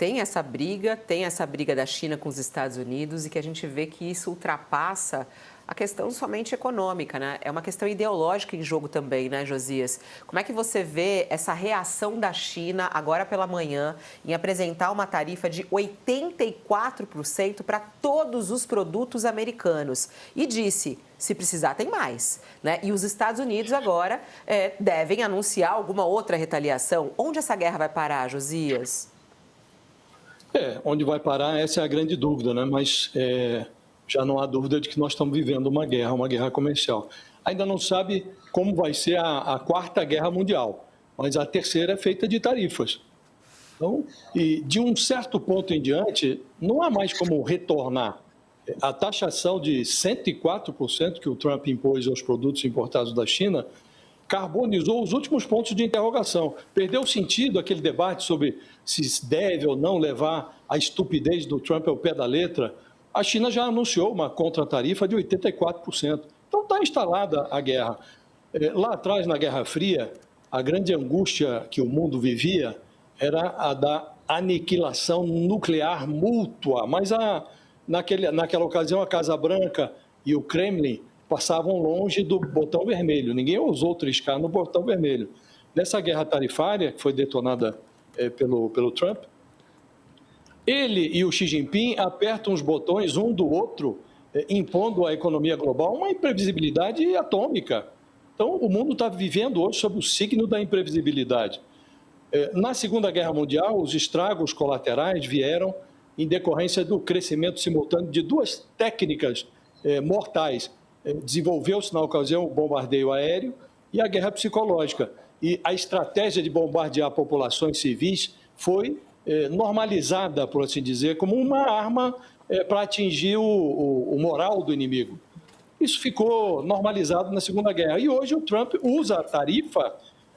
tem essa briga da China com os Estados Unidos e que a gente vê que isso ultrapassa a questão somente econômica, né? É uma questão ideológica em jogo também, né, Josias? Como é que você vê essa reação da China agora pela manhã em apresentar uma tarifa de 84% para todos os produtos americanos? E disse, se precisar, tem mais, né? E os Estados Unidos agora devem anunciar alguma outra retaliação. Onde essa guerra vai parar, Josias? Onde vai parar, essa é a grande dúvida, né? Mas já não há dúvida de que nós estamos vivendo uma guerra comercial. Ainda não sabe como vai ser a quarta guerra mundial, mas a terceira é feita de tarifas. Então, e de um certo ponto em diante, não há mais como retornar. A taxação de 104% que o Trump impôs aos produtos importados da China carbonizou os últimos pontos de interrogação. Perdeu sentido aquele debate sobre se deve ou não levar a estupidez do Trump ao pé da letra. A China já anunciou uma contratarifa de 84%. Então está instalada a guerra. Lá atrás, na Guerra Fria, a grande angústia que o mundo vivia era a da aniquilação nuclear mútua. Mas naquela ocasião, a Casa Branca e o Kremlin passavam longe do botão vermelho. Ninguém ousou triscar no botão vermelho. Nessa guerra tarifária, que foi detonada pelo Trump, ele e o Xi Jinping apertam os botões um do outro, impondo à economia global uma imprevisibilidade atômica. Então, o mundo está vivendo hoje sob o signo da imprevisibilidade. Na Segunda Guerra Mundial, os estragos colaterais vieram em decorrência do crescimento simultâneo de duas técnicas mortais. Desenvolveu-se, na ocasião, o bombardeio aéreo e a guerra psicológica. E a estratégia de bombardear populações civis foi normalizada, por assim dizer, como uma arma para atingir o moral do inimigo. Isso ficou normalizado na Segunda Guerra. E hoje o Trump usa a tarifa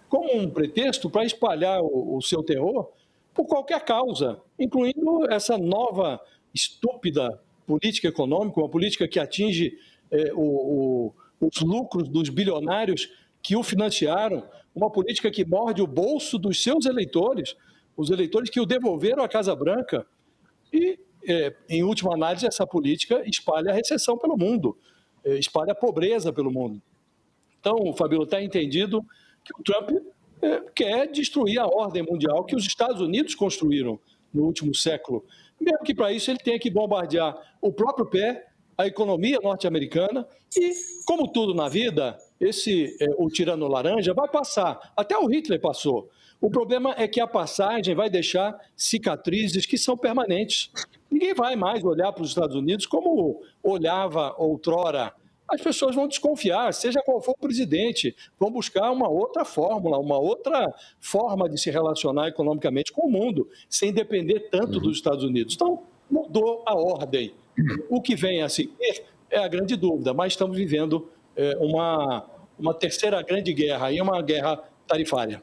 como um pretexto para espalhar o seu terror por qualquer causa, incluindo essa nova, estúpida política econômica, uma política que atinge os lucros dos bilionários que o financiaram, uma política que morde o bolso dos seus eleitores, os eleitores que o devolveram à Casa Branca. E, em última análise, essa política espalha a recessão pelo mundo, espalha a pobreza pelo mundo. Então, Fabíola, está entendido que o Trump quer destruir a ordem mundial que os Estados Unidos construíram no último século. Mesmo que para isso ele tenha que bombardear o próprio pé, a economia norte-americana e, como tudo na vida, o tirano laranja vai passar. Até o Hitler passou. O problema é que a passagem vai deixar cicatrizes que são permanentes. Ninguém vai mais olhar para os Estados Unidos como olhava outrora. As pessoas vão desconfiar, seja qual for o presidente, vão buscar uma outra fórmula, uma outra forma de se relacionar economicamente com o mundo, sem depender tanto dos Estados Unidos. Então, mudou a ordem. O que vem a seguir é a grande dúvida, mas estamos vivendo uma terceira grande guerra, e uma guerra tarifária.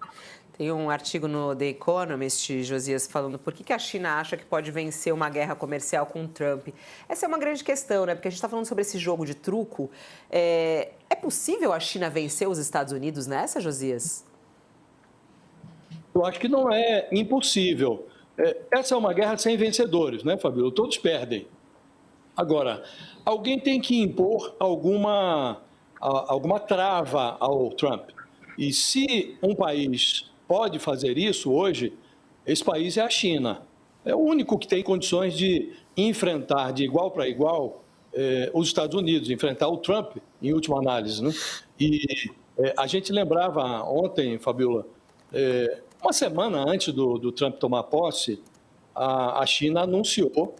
Tem um artigo no The Economist, Josias, falando por que a China acha que pode vencer uma guerra comercial com o Trump. Essa é uma grande questão, né? Porque a gente está falando sobre esse jogo de truco. É possível a China vencer os Estados Unidos nessa, Josias? Eu acho que não é impossível. Essa é uma guerra sem vencedores, né, Fabíola? Todos perdem. Agora, alguém tem que impor alguma trava ao Trump. E se um país pode fazer isso hoje, esse país é a China. É o único que tem condições de enfrentar de igual para igual os Estados Unidos, enfrentar o Trump, em última análise, né? E a gente lembrava ontem, Fabíola, uma semana antes do Trump tomar posse, a China anunciou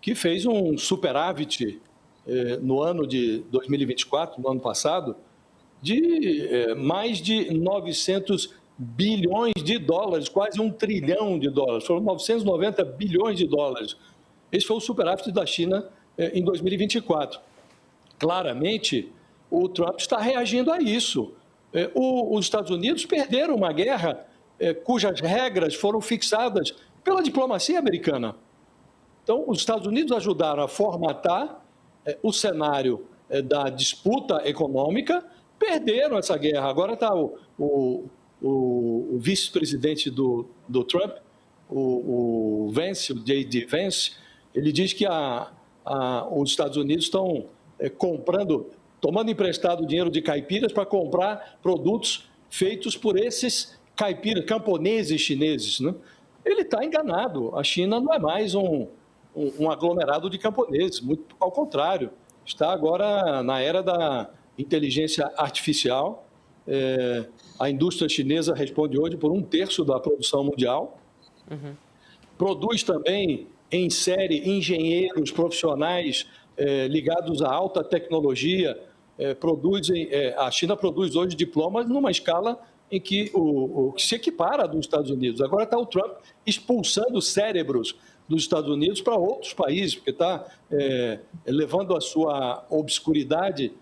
que fez um superávit no ano de 2024, no ano passado, de mais de 900 bilhões de dólares, quase $1 trilhão. Foram 990 bilhões de dólares. Esse foi o superávit da China em 2024. Claramente, o Trump está reagindo a isso. Os Estados Unidos perderam uma guerra cujas regras foram fixadas pela diplomacia americana. Então, os Estados Unidos ajudaram a formatar o cenário da disputa econômica, perderam essa guerra. Agora está o vice-presidente do Trump o Vance, o J.D. Vance, ele diz que os Estados Unidos estão tomando emprestado dinheiro de caipiras para comprar produtos feitos por esses caipiras, camponeses chineses, né? Ele está enganado. A China não é mais um aglomerado de camponeses, muito ao contrário. Está agora na era da inteligência artificial. A indústria chinesa responde hoje por 1/3 da produção mundial. Uhum. Produz também em série engenheiros profissionais ligados à alta tecnologia. A China produz hoje diplomas numa escala em que que se equipara dos Estados Unidos. Agora está o Trump expulsando cérebros dos Estados Unidos para outros países, porque está levando a sua obscuridade,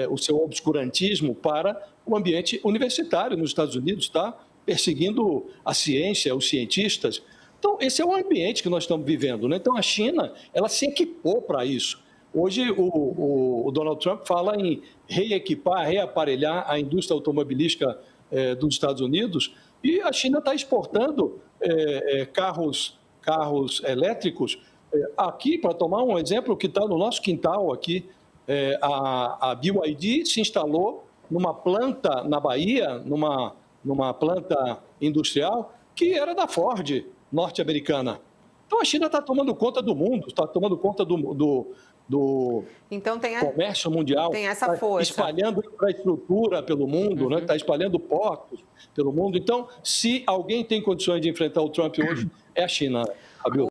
o seu obscurantismo para o ambiente universitário nos Estados Unidos, está perseguindo a ciência, os cientistas. Então, esse é o ambiente que nós estamos vivendo, né? Então, a China, ela se equipou para isso. Hoje, o Donald Trump fala em reequipar, reaparelhar a indústria automobilística dos Estados Unidos, e a China está exportando carros elétricos. Aqui, para tomar um exemplo que está no nosso quintal aqui, a BYD se instalou numa planta na Bahia, numa planta industrial, que era da Ford norte-americana. Então, a China está tomando conta do mundo, está tomando conta do então, comércio mundial, tem essa força. Espalhando infraestrutura pelo mundo, uhum. Né? Está espalhando portos pelo mundo. Então, se alguém tem condições de enfrentar o Trump hoje, é a China, Fabio.